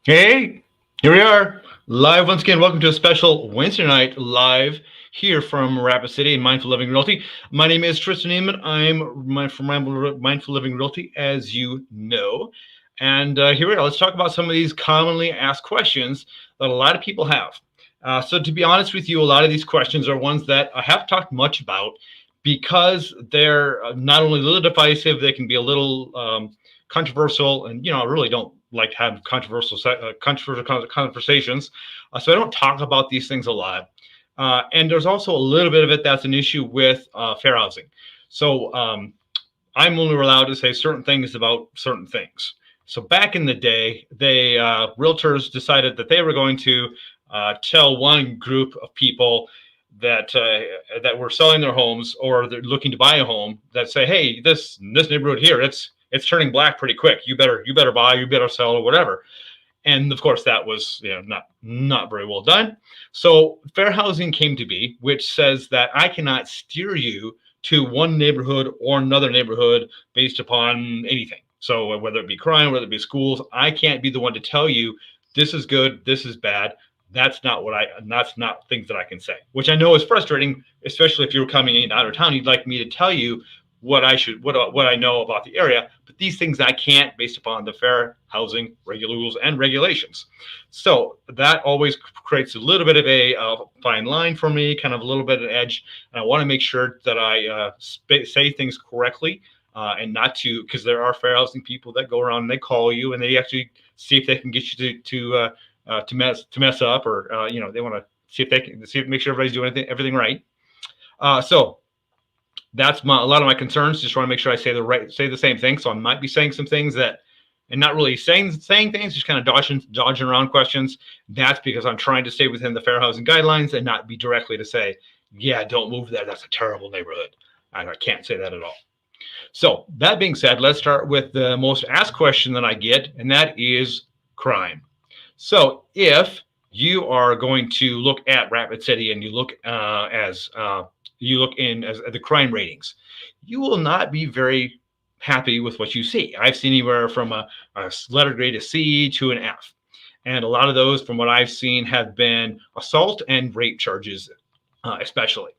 Hey, here we are, live once again. Welcome to a special Wednesday night live here from Rapid City and Mindful Living Realty. My name is Tristan Emond. From Mindful Living Realty, as you know. And here we are. Let's talk about some of these commonly asked questions that a lot of people have. So, to be honest with you, a lot of these questions are ones that I have talked much about because they're not only a little divisive, they can be a little controversial, and I really don't like to have controversial conversations, so I don't talk about these things a lot. And there's also a little bit of it that's an issue with fair housing. So I'm only allowed to say certain things about certain things. So back in the day, they realtors decided that they were going to tell one group of people that were selling their homes or they're looking to buy a home, that say, hey, this neighborhood here, it's turning black pretty quick. You better buy, you better sell, or whatever. And of course, that was not very well done. So fair housing came to be, which says that I cannot steer you to one neighborhood or another neighborhood based upon anything. So whether it be crime, whether it be schools, I can't be the one to tell you this is good, this is bad. That's not things that I can say, which I know is frustrating, especially if you're coming in out of town. You'd like me to tell you what I know about the area, but these things I can't based upon the fair housing regular rules and regulations. So that always creates a little bit of a fine line for me, kind of a little bit of an edge. And I want to make sure that I say things correctly, and not to, because there are fair housing people that go around and they call you and they actually see if they can get you to mess up, or they want to see if they can make sure everybody's doing everything right. So that's a lot of my concerns. Just want to make sure I say the same thing. So I might be saying some things that, and not really saying things, just kind of dodging around questions. That's because I'm trying to stay within the fair housing guidelines and not be directly to say, yeah, don't move there. That's a terrible neighborhood. I can't say that at all. So that being said, let's start with the most asked question that I get, and that is crime. So if you are going to look at Rapid City and you look as the crime ratings, you will not be very happy with what you see. I've seen anywhere from a letter grade, a C, to an F. And a lot of those, from what I've seen, have been assault and rape charges, especially.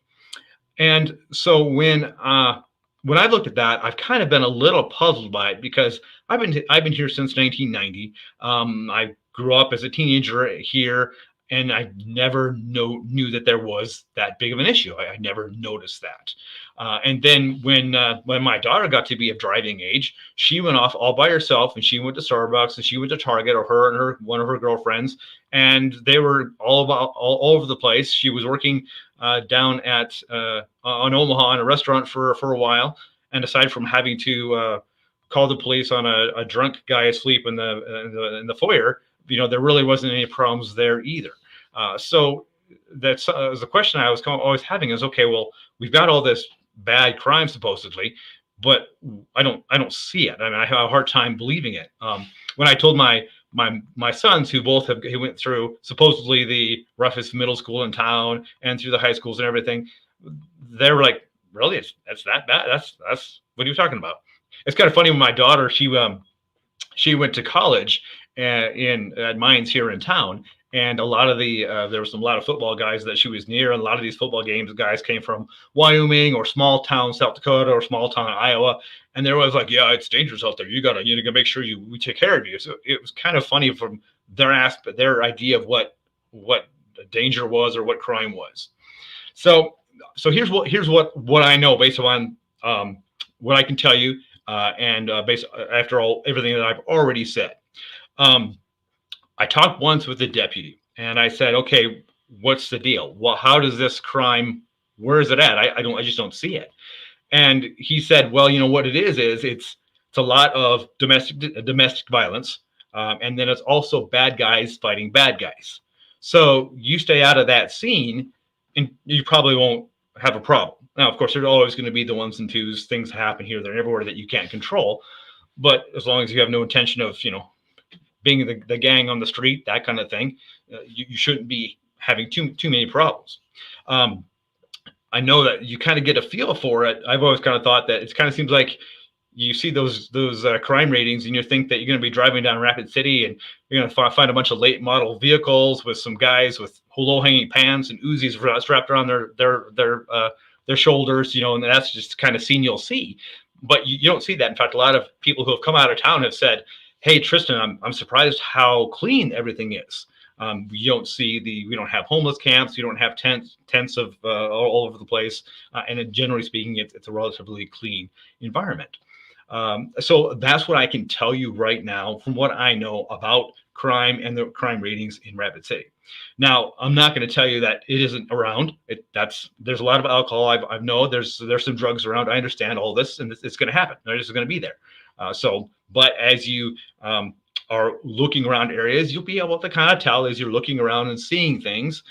And so when I looked at that, I've kind of been a little puzzled by it, because I've been here since 1990. I grew up as a teenager here, and I never knew that there was that big of an issue. I never noticed that. And then when my daughter got to be of driving age, she went off all by herself, and she went to Starbucks, and she went to Target, or her and one of her girlfriends, and they were all over the place. She was working down at on Omaha in a restaurant for a while, and aside from having to call the police on a drunk guy asleep in the foyer, there really wasn't any problems there either. So that's the question I was always having is, okay, well, we've got all this bad crime supposedly, but I don't see it. I mean, I have a hard time believing it. When I told my sons, who both he went through supposedly the roughest middle school in town and through the high schools and everything, they were like, really, that's that bad? That's what are you talking about? It's kind of funny. When my daughter, she went to college in at Mines here in town, and a lot of there was a lot of football guys that she was near, and a lot of these football games guys came from Wyoming or small town South Dakota or small town Iowa, and they're always like, yeah, it's dangerous out there. You gotta make sure we take care of you. So it was kind of funny from their idea of what danger was or what crime was. So here's what I know based on what I can tell you, and based after everything that I've already said. Um, I talked once with the deputy, and I said, okay, what's the deal? Well, how does this crime? Where is it at? I just don't see it. And he said, well, what it is it's a lot of domestic violence, and then it's also bad guys fighting bad guys. So you stay out of that scene, and you probably won't have a problem. Now, of course, there's always going to be the ones and twos. Things happen here, there, and everywhere that you can't control. But as long as you have no intention of, being the gang on the street, that kind of thing, you shouldn't be having too many problems. Um, I know that you kind of get a feel for it. I've always kind of thought that it kind of seems like you see those crime ratings, and you think that you're going to be driving down Rapid City and you're going to find a bunch of late model vehicles with some guys with low hanging pants and Uzis strapped around their shoulders, and that's just the kind of scene you'll see. But you don't see that. In fact, a lot of people who have come out of town have said, "Hey, Tristan, I'm surprised how clean everything is. We don't have homeless camps. You don't have tents of all over the place, and generally speaking, it's a relatively clean environment." So that's what I can tell you right now from what I know about crime and the crime ratings in Rapid City. Now, I'm not going to tell you that it isn't around. There's a lot of alcohol. I know there's some drugs around. I understand all this, and it's going to happen. It's going to be there. But as you are looking around areas, you'll be able to kind of tell as you're looking around and seeing things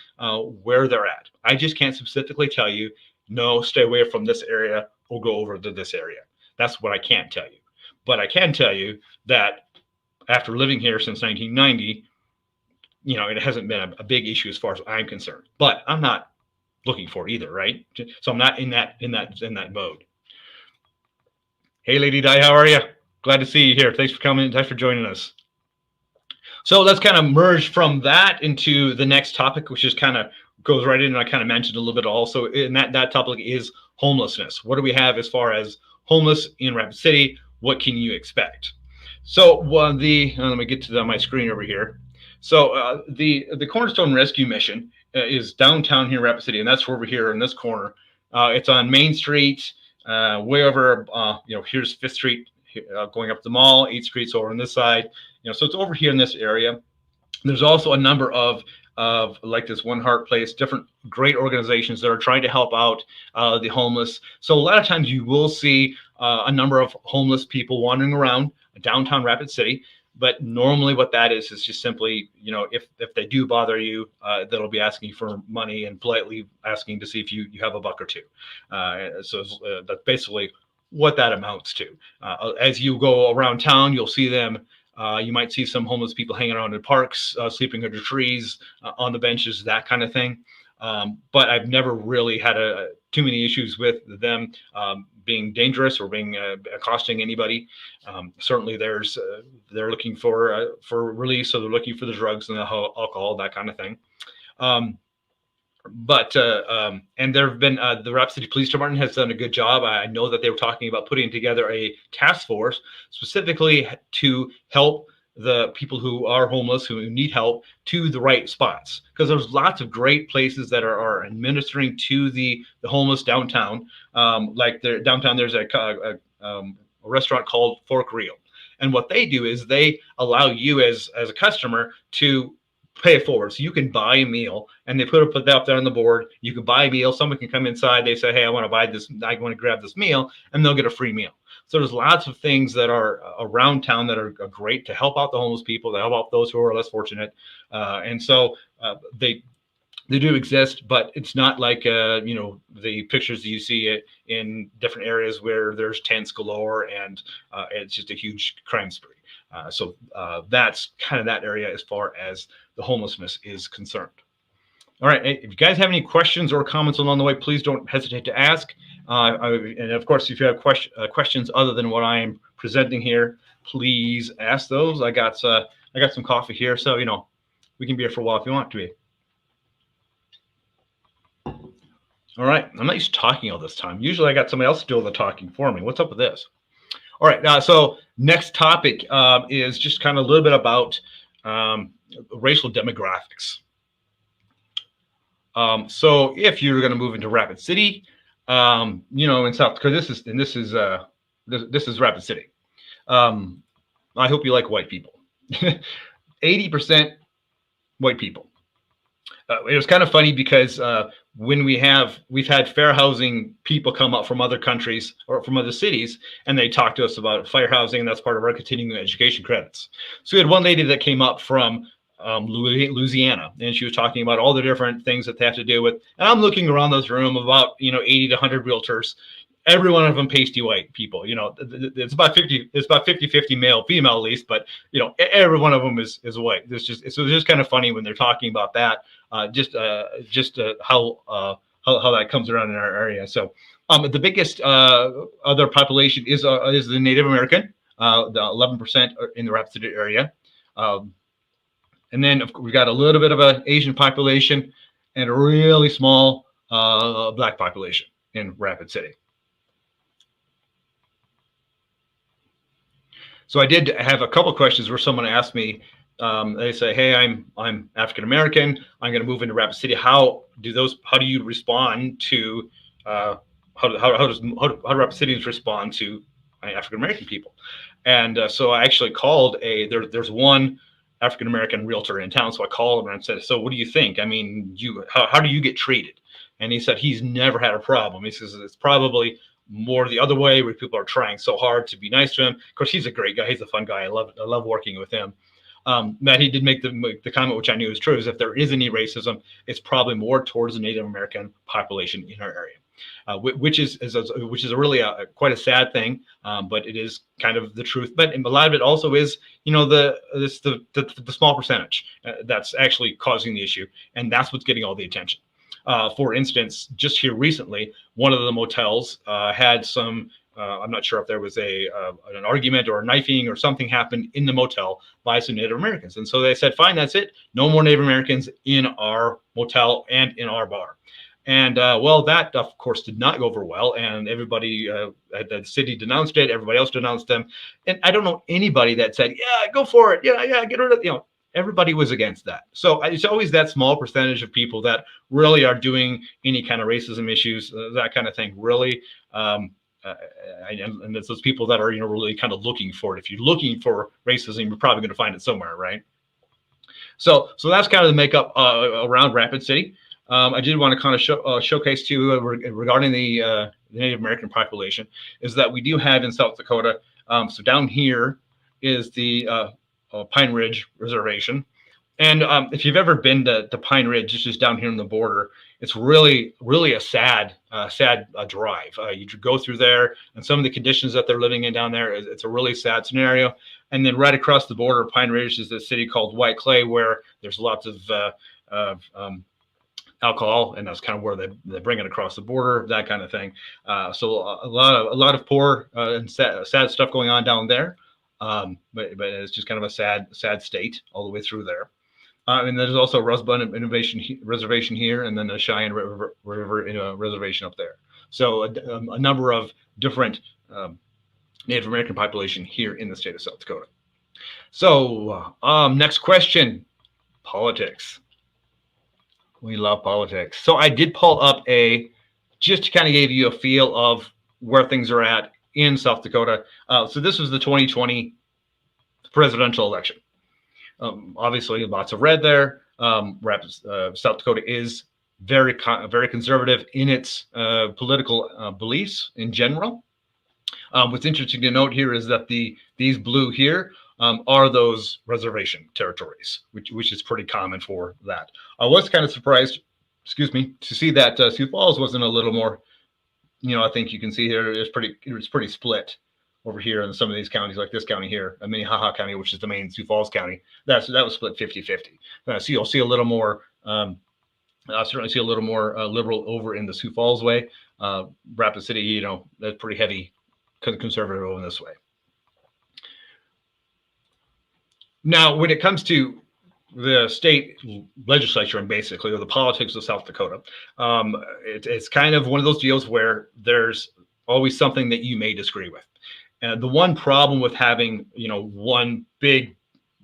where they're at. I just can't specifically tell you, no, stay away from this area or go over to this area. That's what I can't tell you. But I can tell you that after living here since 1990, it hasn't been a big issue as far as I'm concerned. But I'm not looking for it either, right? So I'm not in that mode. Hey, Lady Di, how are you? Glad to see you here. Thanks for coming. Thanks for joining us. So let's kind of merge from that into the next topic, which just kind of goes right in, and I kind of mentioned a little bit also. And that topic is homelessness. What do we have as far as homeless in Rapid City? What can you expect? So let me get to my screen over here. So the Cornerstone Rescue Mission is downtown here in Rapid City, and that's over here in this corner. It's on Main Street, way over. Here's 5th Street, going up the mall. 8th Street's over on this side. So it's over here in this area. There's also a number of like this One Heart Place, different great organizations that are trying to help out the homeless. So a lot of times you will see a number of homeless people wandering around downtown Rapid City. But normally what that is just simply, if they do bother you, they'll be asking for money and politely asking to see if you have a buck or two. So that's basically what that amounts to. As you go around town, you'll see them. You might see some homeless people hanging around in parks, sleeping under trees, on the benches, that kind of thing. But I've never really had too many issues with them being dangerous or being accosting anybody. Certainly, they're looking for release, so they're looking for the drugs and the alcohol, that kind of thing. And there have been the Rapid City Police Department has done a good job. I know that they were talking about putting together a task force specifically to help the people who are homeless, who need help, to the right spots, because there's lots of great places that are administering to the homeless downtown. Like downtown, there's a restaurant called Fork Reel, and what they do is they allow you as a customer to pay it forward. So you can buy a meal, and they put that up there on the board. You can buy a meal. Someone can come inside. They say, "Hey, I want to buy this. I want to grab this meal," and they'll get a free meal. So there's lots of things that are around town that are great to help out the homeless people, to help out those who are less fortunate. And so they do exist, but it's not like the pictures that you see in different areas where there's tents galore and it's just a huge crime spree. So that's kind of that area as far as the homelessness is concerned. All right. If you guys have any questions or comments along the way, please don't hesitate to ask. And of course, if you have questions other than what I am presenting here, please ask those. I got some coffee here, so we can be here for a while if you want to be. All right. I'm not used to talking all this time. Usually, I got somebody else to do all the talking for me. What's up with this? All right. So next topic is just kind of a little bit about racial demographics. So if you're going to move into Rapid City, in South Dakota, this is Rapid City. I hope you like white people. 80% white people. It was kind of funny because when we've had fair housing people come up from other countries or from other cities, and they talk to us about fair housing, and that's part of our continuing education credits. So we had one lady that came up from Louisiana, and she was talking about all the different things that they have to do with. And I'm looking around this room, about 80 to 100 realtors. Every one of them pasty white people. It's about 50-50 male, female at least, but every one of them is white. It's just kind of funny when they're talking about that. How that comes around in our area. So The biggest other population is the Native American, the 11% in the Rapid City area. Um, and then we've got a little bit of an Asian population and a really small Black population in Rapid City. So I did have a couple questions where someone asked me, they say, "Hey, I'm African American. I'm going to move into Rapid City. How do you respond to how do Rapid Cities respond to African American people?" And so I actually called there's one African American realtor in town. So I called him and said, "So what do you think? I mean, how do you get treated?" And he said he's never had a problem. He says it's probably more the other way where people are trying so hard to be nice to him. Of course, he's a great guy. He's a fun guy. I love working with him. Matt, he did make the comment, which I knew is true, is if there is any racism, it's probably more towards the Native American population in our area, which is a really quite a sad thing, but it is kind of the truth. But a lot of it also is, the small percentage that's actually causing the issue, and that's what's getting all the attention. For instance, just here recently, one of the motels had some. I'm not sure if there was an argument or a knifing or something happened in the motel by some Native Americans, and so they said, "Fine, that's it. No more Native Americans in our motel and in our bar." And well, that of course did not go over well, and everybody at the city denounced it. Everybody else denounced them, and I don't know anybody that said, "Yeah, go for it. Yeah, get rid of Everybody was against that. So it's always that small percentage of people that really are doing any kind of racism issues, that kind of thing. Really, and it's those people that are really kind of looking for it. If you're looking for racism, you're probably going to find it somewhere, right? So that's kind of the makeup around Rapid City. I did want to kind of showcase too regarding the Native American population is that we do have in South Dakota. So down here is the Pine Ridge Reservation. And if you've ever been to Pine Ridge, it's just down here on the border. It's really, really a sad drive. You go through there, and some of the conditions that they're living in down there, it's a really sad scenario. And then right across the border, Pine Ridge is a city called White Clay, where there's lots of alcohol, and that's kind of where they bring it across the border, that kind of thing. So a lot of poor and sad stuff going on down there. But it's just kind of a sad state all the way through there. And there's also Rosebud Reservation here, and then the Cheyenne River Reservation up there. So a number of different Native American population here in the state of South Dakota. So next question, politics. We love politics. So I did pull up just to kind of give you a feel of where things are at in South Dakota. So this was the 2020 presidential election. Obviously, lots of red there. South Dakota is very conservative in its political beliefs in general. What's interesting to note here is that these blue here are those reservation territories, which is pretty common for that. I was kind of surprised, to see that Sioux Falls wasn't a little more. I think you can see here it's pretty split over here in some of these counties, like this county here, Minnehaha County, which is the main Sioux Falls County. That was split 50-50. So you'll see a little more. I certainly see a little more liberal over in the Sioux Falls way. Rapid City, that's pretty heavy conservative over this way. Now, when it comes to the state legislature and basically, or the politics of South Dakota, it's kind of one of those deals where there's always something that you may disagree with. And the one problem with having, one big,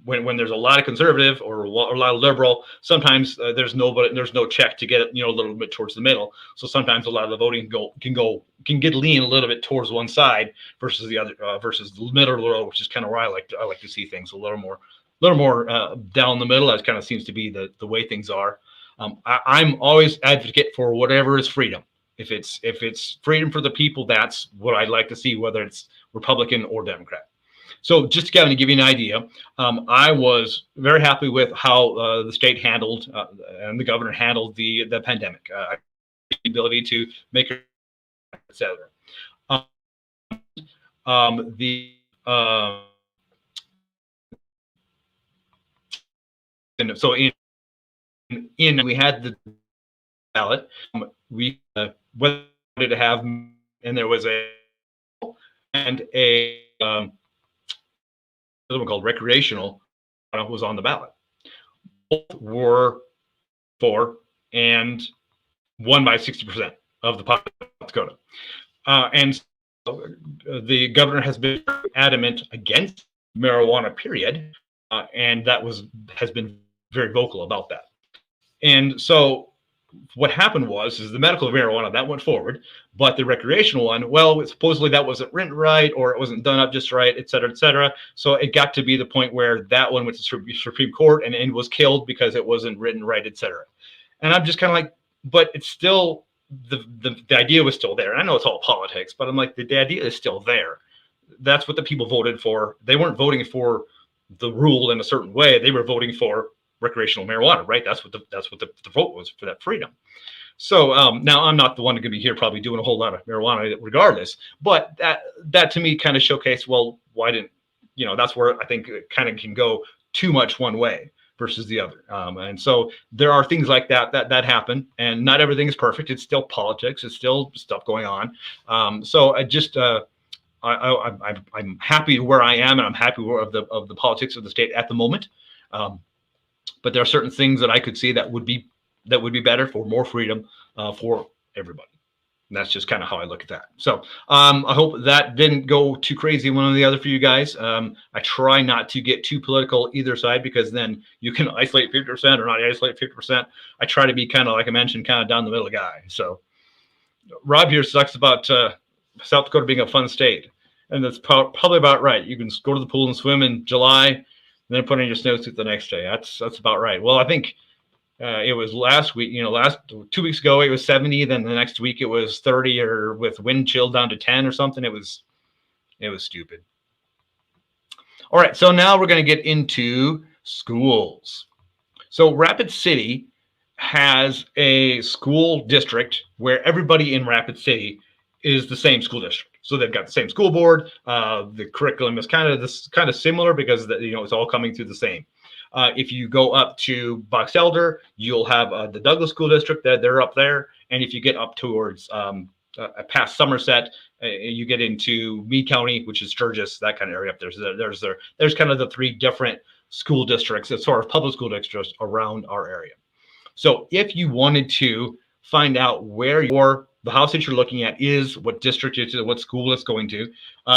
when there's a lot of conservative or a lot of liberal, sometimes there's no check to get it, a little bit towards the middle. So sometimes a lot of the voting can get lean a little bit towards one side versus the other, versus the middle, which is kind of where I like to see things a little more down the middle. That kind of seems to be the way things are. I'm always advocate for whatever is freedom. If it's freedom for the people, that's what I'd like to see, whether it's Republican or Democrat. So just to kind of give you an idea, I was very happy with how the state handled and the governor handled the pandemic, the ability to make it, etc. So in we had the ballot. We wanted to have and there was a another one called recreational was on the ballot. Both were for and won by 60% of the population of South Dakota. And so, the governor has been adamant against marijuana, period, and has been very vocal about that. And so what happened is the medical marijuana that went forward, but the recreational one, well, supposedly that wasn't written right, or it wasn't done up just right, et cetera, et cetera. So it got to be the point where that one went to Supreme Court and was killed because it wasn't written right, et cetera. And I'm just kind of like, but it's still the idea was still there. And I know it's all politics, but I'm like, the idea is still there. That's what the people voted for. They weren't voting for the rule in a certain way. They were voting for recreational marijuana, right? That's what the vote was, for that freedom. So now I'm not the one going to be here probably doing a whole lot of marijuana regardless, but that to me kind of showcased, well, why didn't, that's where I think it kind of can go too much one way versus the other. And so there are things like that happen, and not everything is perfect. It's still politics. It's still stuff going on. So I just, I'm happy where I am, and I'm happy of the politics of the state at the moment. But there are certain things that I could see that would be better for more freedom for everybody. And that's just kind of how I look at that. So I hope that didn't go too crazy one or the other for you guys. I try not to get too political either side, because then you can isolate 50% or not isolate 50%. I try to be kind of, like I mentioned, kind of down the middle guy. So Rob here sucks about South Dakota being a fun state. And that's probably about right. You can go to the pool and swim in July, and then put on your snowsuit the next day. That's about right. Well, I think it was last week, 2 weeks ago, it was 70. Then the next week it was 30, or with wind chill down to 10 or something. It was stupid. All right. So now we're going to get into schools. So Rapid City has a school district where everybody in Rapid City is the same school district. So they've got the same school board. The curriculum is kind of similar, because it's all coming through the same. If you go up to Box Elder, you'll have the Douglas School District. They're up there. And if you get up towards past Somerset, you get into Meade County, which is Sturgis, that kind of area up there. So there's kind of the three different school districts as far as public school districts around our area. So if you wanted to find out where the house that you're looking at is, what district it is, what school it's going to,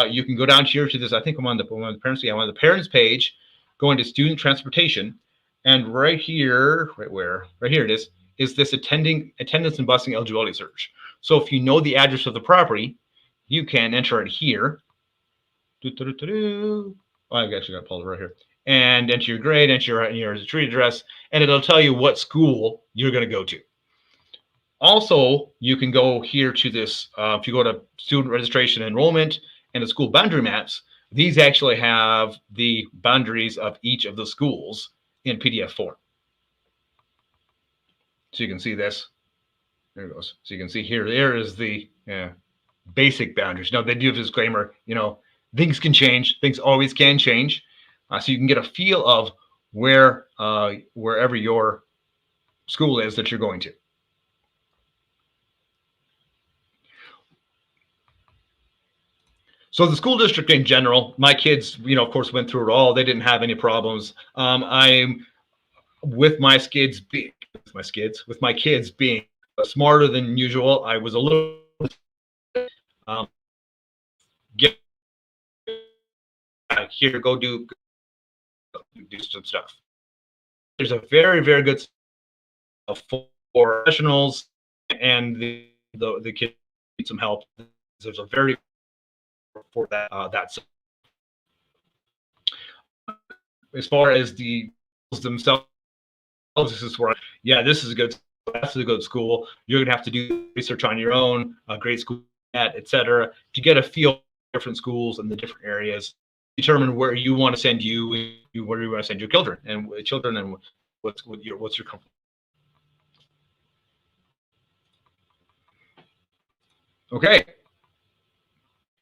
you can go down here to this. I think I'm on the parents. Yeah, I'm on the parents page. Go into student transportation, and right here it is this attendance and busing eligibility search. So if you know the address of the property, you can enter it here. Oh, I've actually got pulled right here. And enter your grade, enter your street address, and it'll tell you what school you're going to go to. Also, you can go here to this, if you go to student registration enrollment and the school boundary maps, these actually have the boundaries of each of the schools in PDF form. So you can see this. There it goes. So you can see here, there is the basic boundaries. Now, they do have a disclaimer, things can change. Things always can change. So you can get a feel of wherever your school is that you're going to. So the school district in general, my kids, of course, went through it all. They didn't have any problems. I'm with my kids being smarter than usual. I was a little here, go do some stuff. There's a very, very good for professionals, and the kids need some help. There's a very for that as far as the themselves, this is where this is a good, that's a good school. You're gonna have to do research on your own, great school, etc., to get a feel for different schools and the different areas. Determine where you want to send where you want to send your children, and what's your comfort. Okay.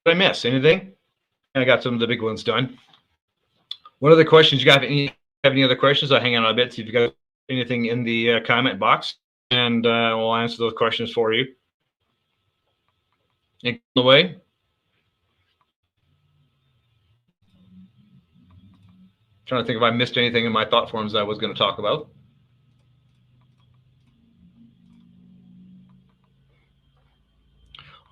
Did I miss anything? I got some of the big ones done. What other questions you got? Have any other questions? I'll hang on a bit, see if you got anything in the comment box, and we'll answer those questions for you. In the way. Trying to think if I missed anything in my thought forms that I was going to talk about.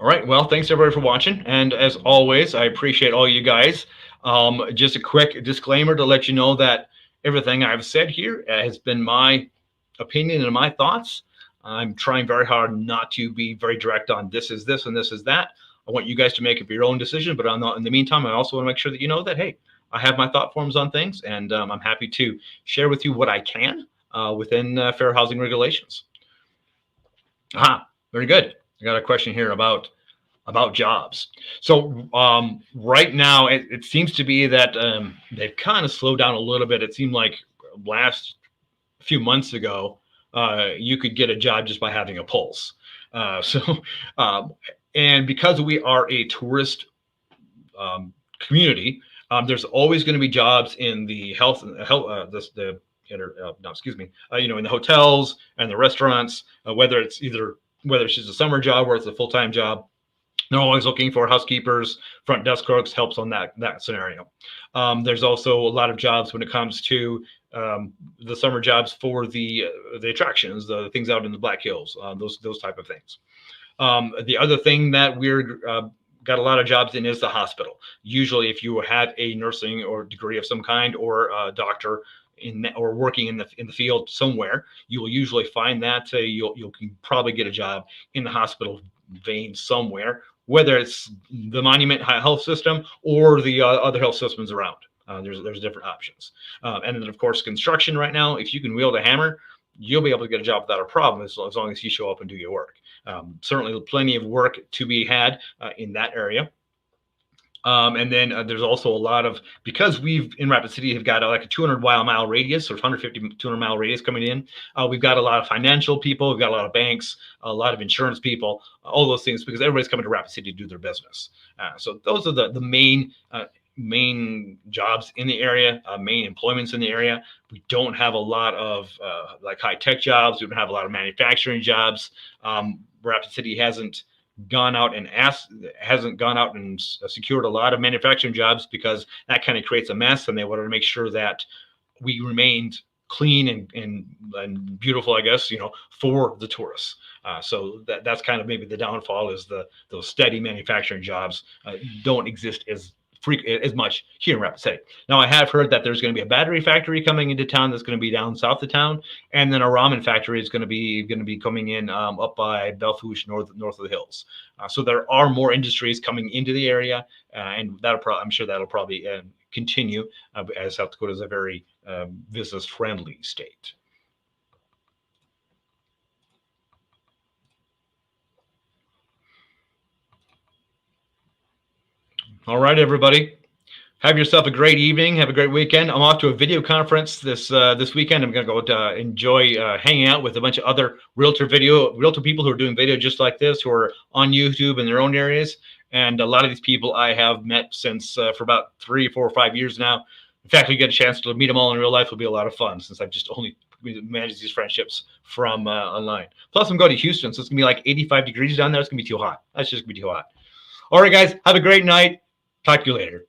All right. Well, thanks everybody for watching. And as always, I appreciate all you guys. Just a quick disclaimer to let you know that everything I've said here has been my opinion and my thoughts. I'm trying very hard not to be very direct on this is this and this is that. I want you guys to make up your own decision. But in the meantime, I also want to make sure that you know that, hey, I have my thought forms on things, and I'm happy to share with you what I can within fair housing regulations. Very good. I got a question here about jobs. So right now, it seems to be that they've kind of slowed down a little bit. It seemed like last few months ago, you could get a job just by having a pulse. And because we are a tourist community, there's always going to be jobs in the health, in the hotels and the restaurants, whether it's just a summer job or it's a full-time job. They're always looking for housekeepers, front desk clerks, helps on that scenario. There's also a lot of jobs when it comes to the summer jobs for the attractions, the things out in the Black Hills, those type of things. The other thing that we're got a lot of jobs in is the hospital. Usually, if you have a nursing or degree of some kind, or a doctor or working in the field somewhere, you will usually find that you can probably get a job in the hospital vein somewhere, whether it's the Monument Health System or the other health systems around. There's different options. And then, of course, construction right now, if you can wield a hammer, you'll be able to get a job without a problem as long as you show up and do your work. Certainly plenty of work to be had in that area. And then there's also a lot of, because we've in Rapid City have got like a 200 mile radius, or 150, 200 mile radius coming in. We've got a lot of financial people, we've got a lot of banks, a lot of insurance people, all those things, because everybody's coming to Rapid City to do their business. So those are the main jobs in the area, main employments in the area. We don't have a lot of like high tech jobs. We don't have a lot of manufacturing jobs. Rapid City hasn't gone out and secured a lot of manufacturing jobs, because that kind of creates a mess, and they wanted to make sure that we remained clean and beautiful, I guess, for the tourists. So that's kind of maybe the downfall, is those steady manufacturing jobs don't exist as much here in Rapid City. Now, I have heard that there's going to be a battery factory coming into town that's going to be down south of town, and then a ramen factory is going to be coming in up by Belfouche, north of the hills. So there are more industries coming into the area, and I'm sure that'll probably continue, as South Dakota is a very business-friendly state. All right, everybody. Have yourself a great evening. Have a great weekend. I'm off to a video conference this weekend. I'm going to go enjoy hanging out with a bunch of other realtor people who are doing video just like this, who are on YouTube in their own areas. And a lot of these people I have met since for about 3, 4, or 5 years now. In fact, we get a chance to meet them all in real life. Will be a lot of fun, since I've just only managed these friendships from online. Plus, I'm going to Houston, so it's going to be like 85 degrees down there. It's going to be too hot. That's just going to be too hot. All right, guys. Have a great night. Talk to you later.